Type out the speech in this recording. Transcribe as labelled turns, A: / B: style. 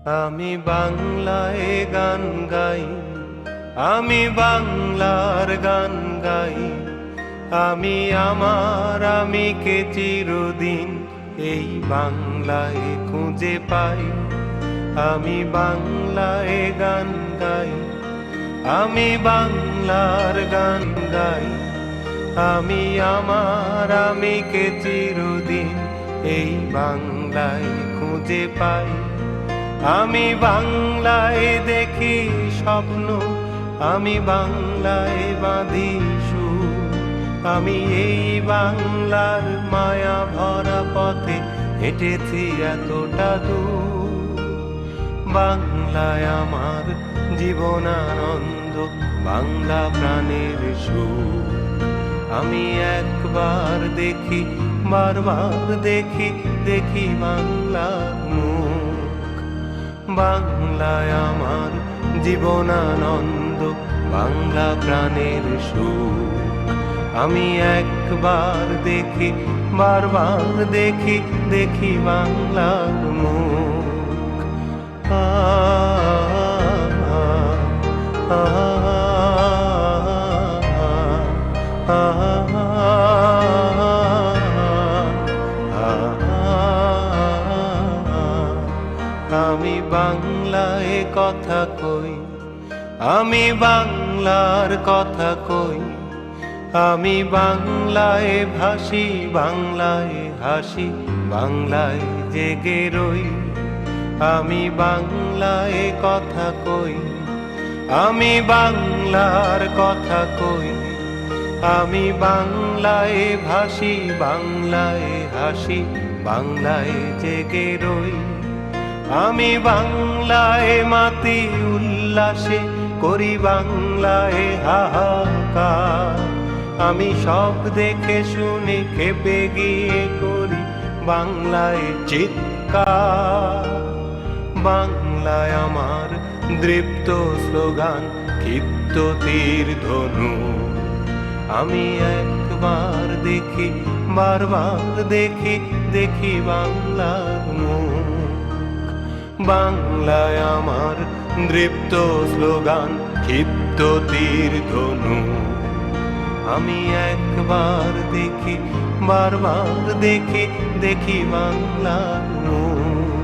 A: আমি বাংলায় গান গাই, আমি বাংলার গান গাই। আমি আমার আমিকে চিরদিন এই বাংলায় খুঁজে পাই। আমি বাংলায় গান গাই, আমি বাংলার গান গাই। আমি আমার আমিকে চিরদিন এই বাংলায় খুঁজে পাই। আমি বাংলায় দেখি স্বপ্ন, আমি বাংলায় বাঁধি সুর। আমি এই বাংলার মায়া ভরা পথে হেঁটেছি এতটা দূর। বাংলায় আমার জীবনানন্দ, বাংলা প্রাণের সুর। আমি একবার দেখি, বারবার দেখি, দেখি বাংলার মুখ। বাংলায় আমার জীবনানন্দ, বাংলা প্রাণের সুখ। আমি একবার দেখি, বারবার দেখি, দেখি বাংলার মুখ। আমি বাংলায় কথা কই, আমি বাংলার কথা কই। আমি বাংলায় ভাসি, বাংলায় হাসি, বাংলায় জেগে রই। আমি বাংলায় কথা কই, আমি বাংলার কথা কই। আমি বাংলায় ভাসি, বাংলায় হাসি, বাংলায় জেগে রই। আমি বাংলায় মাতি উল্লাসে, করি বাংলায় হাহাকার। আমি সব দেখে শুনে খেপে গিয়ে করি বাংলায় চিৎকার। বাংলায় আমার দৃপ্ত স্লোগান, ক্ষিপ্ত তীর ধনু। আমি একবার দেখি, বারবার দেখি, দেখি বাংলার মুখ। বাংলায় আমার দৃপ্ত স্লোগান, ক্ষিপ্ত তীর ধনু। আমি একবার দেখি, বারবার দেখি, দেখি বাংলার মুখ।